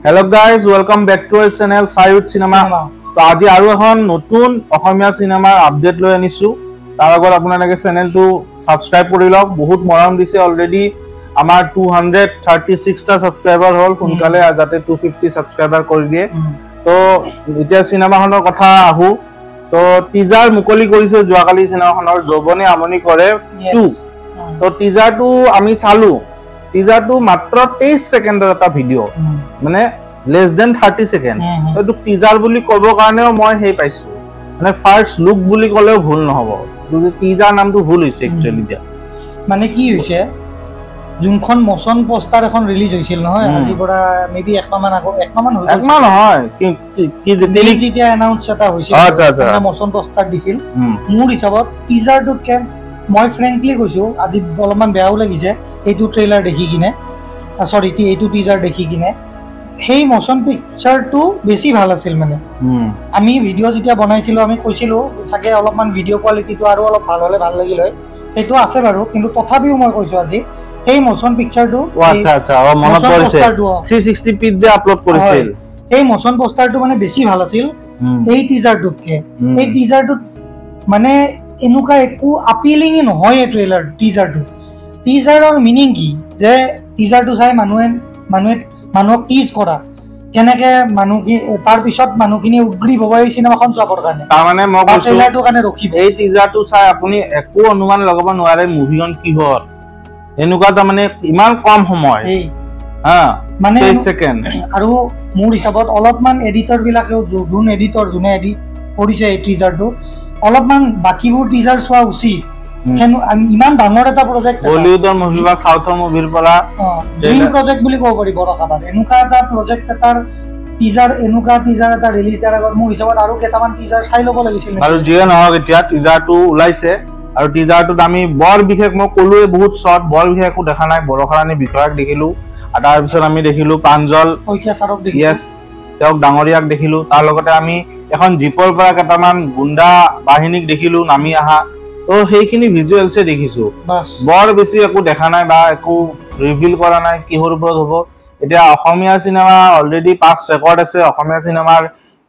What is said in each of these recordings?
Hello guys, welcome back to our channel Sayud Cinema. তো আজি আৰু এখন নতুন অসমীয়া সিনেমাৰ আপডেট লৈ আনিছো। তাৰ আগত আপোনালোকে চেনেলটো সাবস্ক্ৰাইব কৰি লওক। বহুত মৰম দিছে অলৰেডি। আমাৰ 236 টা সাবস্ক্ৰাইবাৰ হল। সোনকালে যাতে 250 সাবস্ক্ৰাইবাৰ কৰি দিয়ে। তো এতিয়া সিনেমাখনৰ কথা আহু। তো টিজাৰ মুকলি কৰিছে যোৱাকালি সিনেমাখনৰ যৌবনে আমনি কৰে 2। তো টিজাৰটো আমি চালো। টিজাৰটো মাত্ৰ 23 সেকেন্ডৰ এটা ভিডিও মানে less than 30 সেকেন্ড তো টিজাৰ বুলি কব কাৰণেও মই হেই পাইছো মানে ফার্স্ট লুক বুলি কলেও ভুল নহব যদি টিজার নামটো ভুল হৈছে একচুয়ালি দিয়া মানে কি হৈছে যোনখন মোশন পোস্টার এখন ৰিলিজ হৈছিল নহয় আজি পৰা মেবি এক মাহ মান হৈছে এক মাহ নহয় কি যেতিয়া এনাউন্স এটা হৈছিল আচ্ছা মোশন পোস্টার দিছিল মোৰ হিচাপত টিজাৰটো কে মই ফ্ৰেঙ্কলি কৈছো আজি অলপমান বেয়াও লাগিছে এইটো ট্ৰেইলাৰ দেখি কিনে সৰি এইটো টিজাৰ দেখি কিনে হেই মোশন পিকচাৰটো বেছি ভাল আছিল মানে আমি ভিডিও যেতিয়া বনাইছিলো আমি কৈছিলো চাগে অলপমান ভিডিও কোৱালিটিটো আৰু অলপ ভাল হলে ভাল লাগিল হয় সেইটো আছে বাৰু কিন্তু তথাপিও মই কৈছো আজি এই মোশন পিকচাৰটো আচ্ছা মনত পৰিছে 360p যে আপলোড কৰিছিল এই মোশন পোস্টাৰটো মানে বেছি ভাল আছিল এই টিজাৰটোতকে এই টিজাৰটোত মানে এনুকা একো আপিলিং নহয় এই ট্ৰেইলাৰ টিজাৰৰ মিনিং কি যে টিজাৰটো চাই মানুহক টিজ কৰা কেনেকে মানুহ কি তাৰ পিছত মানুহখিনি উগ্ৰী ববাই সিনেমাখন চাবৰ কাৰণে তাৰ মানে মই কৈছো ট্ৰেইলাৰটো কাৰণে ৰখিব এই টিজাৰটো চাই আপুনি একো অনুমান লগাব নোৱাৰে মুভিখন কিহৰ এনুকা তাৰ মানে ইমান কম সময় মানে 30 সেকেন্ড আৰু মোৰ হিচাপত অলপমান এডিটৰ বিলাকেও যোনে এডিট কৰিছে এই টিজাৰটো অলপমান বাকিবোৰ টিজাৰ চোৱা উচিত ইমান ডাঙৰ এটা প্ৰজেক্ট বলিউডৰ মুভি বা সাউথৰ মুভিৰ পৰা ড্ৰিম প্ৰজেক্ট বুলি ক'ব পাৰি বড় খাবাৰ এনুকা এটা প্ৰজেক্ট এটাৰ টিজাৰ এটা ৰিলিজ কৰাৰ আগত মোৰ হিচাপত আৰু কেইটামান টিজাৰ চাই ল'ব লাগিছিল আৰু যিয়ে নহওক এতিয়া টিজাৰটো ওলাইছে আৰু টিজাৰটোত আমি বৰ বিশেষ মই ক'লোৱে বহুত শৰ্ট বৰ বিশেষ একো দেখা নাই বড়খাৰানী বিষয়াক দেখিলো আৰু তাৰ পিছত আমি দেখিলো প্ৰাঞ্জল শইকীয়া ছাৰক দেখিলো ইয়েছ তেওঁক ডাঙৰীয়াক দেখিলো তাৰ লগতে আমি এখন জিপৰ পৰা কেইটামান গুণ্ডা বাহিনীক দেখিলো নামি আহা তো সেইখিনি ভিজুৱেলছে দেখিছো বৰ বেছি একো দেখা নাই বা একো ৰিভিল কৰা নাই কিহৰ ওপৰত হ'ব এতিয়া অসমীয়া সিনেমা অলৰেডি পাস ৰেকৰ্ড আছে অসমীয়া সিনেমাৰ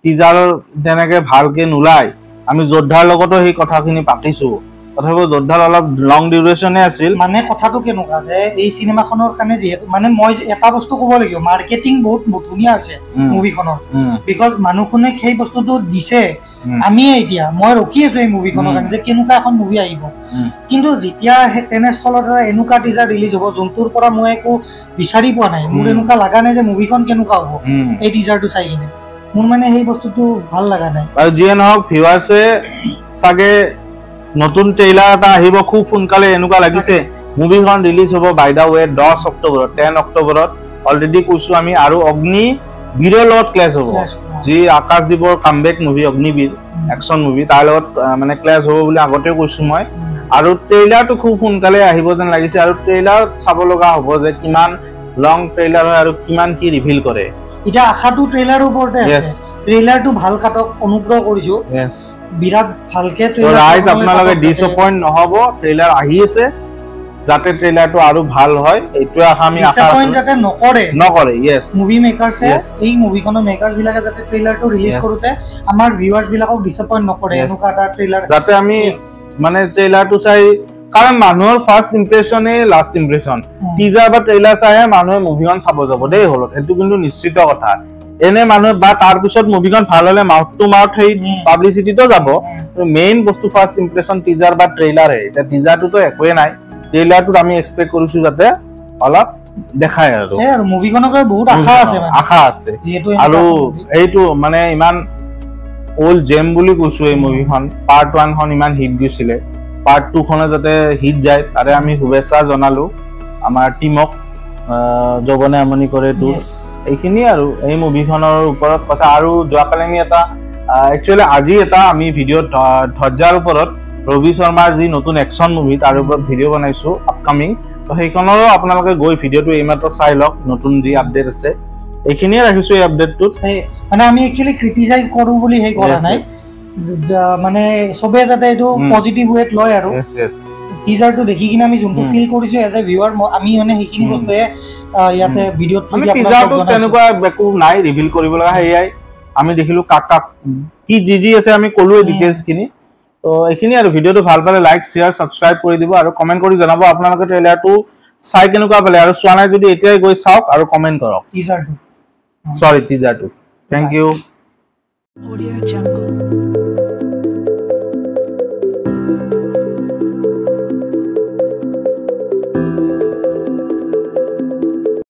টিজাৰ তেনেকে ভালকে নুলাই আমি যোদ্ধাৰ লগতো সেই কথাখিনি পাতিছো তথাপিও যোদ্ধাৰ অলপ লং ডিউৰেশ্যনে আছিল মানে কথাটো কেনেকুৱা যে এই সিনেমাখনৰ কাৰণে যেহেতু মানে মই এটা বস্তু ক'ব লাগিব মাৰ্কেটিং বহুত ধুনীয়া হৈছে মুভিখনৰ বিকজ মানুহখনে সেই বস্তুটো দিছে আমি এতিয়া মই ৰখি আছো এই মুভিখনৰ কাৰণে যে কেনেকুৱা এখন মুভি আহিব কিন্তু যেতিয়া তেনেস্থলত এনেকুৱা টিজাৰ ৰিলিজ হ'ব যোনটোৰ পৰা মই একো বিচাৰি পোৱা নাই মোৰ এনেকুৱা লগা নাই যে মুভিখন কেনেকুৱা হ'ব এই টিজাৰটো চাই কিনে মোৰ মানে সেই বস্তুটো ভাল লগা নাই আৰু যিয়ে নহওক ভিউৱাৰ্ছে চাগে নতুন ট্ৰেইলাৰ এটা আহিব খুব সোনকালে এনেকুৱা লাগিছে মুভিখন ৰিলিজ হ'ব বাই দা ৱে 10 অক্টোবৰত 10 অক্টোবৰত অলৰেডি কৈছো আমি আৰু অগ্নি বীৰৰ লগত ক্লাছ হ'ব যি আকাশদ্বীপৰ comeback movie Agniveer action movie তাৰ লগত মানে ক্লাছ হ'ব বুলি আগতে কৈছো মই আৰু ট্ৰেইলাৰটো খুব সোনকালে আহিব যেন লাগিছে আৰু ট্ৰেইলাৰ চাব লগা হ'ব যে কিমান লং ট্ৰেইলাৰ হয় আৰু কিমান কি ৰিভিল কৰে এটা আশাটো ট্ৰেইলাৰৰ ওপৰতে আছে ট্ৰেইলাৰটো ভাল কাটক অনুগ্ৰহ কৰিছো বিৰাট ভালকে ট্ৰেইলাৰ ৰাইট আপোনালোকে ডিসঅপয়েন্ট নহব ট্ৰেইলাৰ আহি আছে যাতে ট্ৰেইলাৰটো আৰু ভাল হয় এইটো আমি আশা ডিসঅপয়েন্ট যাতে নকৰে ইয়েস মুভি মেকাৰছে এই মুভিখনৰ মেকাৰছ বিলাকে যাতে ট্ৰেইলাৰটো ৰিলিজ কৰোতে আমাৰ ভিউৱাৰ্স বিলাকক ডিসঅপয়েন্ট নকৰে এনেকুৱা এটা ট্ৰেইলাৰ যাতে আমি মানে ট্ৰেইলাৰটো চাই কাৰণ মানুহৰ ফাৰ্স্ট ইমপ্ৰেছনে লাষ্ট ইমপ্ৰেছন টিজাৰ বা ট্ৰেইলাৰ চাইহে মানুহে মুভিখন চাব যাব দেই হল এটো কিন্তু নিশ্চিত কথা এনে মানুহ বা তাৰ পিছত মুভিখন ভাল হলে মাউথ টু মাউথ হেই পাবলিসিটিটো যাব মেইন বস্তু ফাৰ্স্ট ইমপ্ৰেছন টিজাৰ বা ট্ৰেইলাৰে এটা টিজাৰটো একোৱে নাই ট্ৰেইলাৰটো আমি এক্সপেক্ট কৰিছো যাতে অলপ দেখায় আৰু মুভিখনৰ বহুত আশা আছে আৰু এইটো মানে ইমান ওল্ড জেম বুলি কৈছো এই মুভিখন পাৰ্ট 1 খন ইমান হিট গৈছিলে পাৰ্ট 2 খনে যাতে হিট যায় তাৰে আমি শুভেচ্ছা জনালো আমাৰ টিমক যৌবনে আমনি কৰে টু এইখিনি আৰু এই মুভিখনৰ ওপৰত কথা আৰু যোৱাকালি আমি এটা একচুয়ালি আজি এটা আমি ভিডিও ধজ্জাৰ ওপৰত ৰবি শৰ্মাৰ যি নতুন একশন মুভি তাৰ ওপৰত ভিডিও বনাইছো আপকামিং তো সেইখনৰো আপোনালোকে গৈ ভিডিওটো এইমাত্ৰ চাই লওক নতুন যি আপডেট আছে এইখিনিয়ে ৰাখিছো এই আপডেটটোত মানে আমি একচুয়ালি ক্ৰিটিসাইজ কৰো বুলি হেই কৰা নাই মানে সবে যাতে এইটো পজিটিভ ওয়েট লয় আৰু টিজাৰটো দেখি কিনে আমি যোনটো ফিল কৰিছো এজ এ ভিউৱাৰ আমি মানে সেইখিনি বস্তুৱে ইয়াতে ভিডিঅ'ত টিজাৰটো তেনেকুৱা একো নাই ৰিভিল কৰিব লগা হেয়াই আমি দেখিলো কাক কি জি আছে আমি কলো ডিটেইলছ খিনি তো এইখিনি আৰু ভিডিঅ'টো ভাল পালে লাইক শেয়াৰ সাবস্ক্ৰাইব কৰি দিব আৰু কমেন্ট কৰি জনাব আপোনালোকে ট্ৰেইলাৰটো চাই কেনেকুৱা পালে আৰু চোৱা নাই যদি এতিয়াই গৈ চাওক আৰু কমেন্ট কৰক টিজাৰটো থ্যাংক ইউ Audio Jungle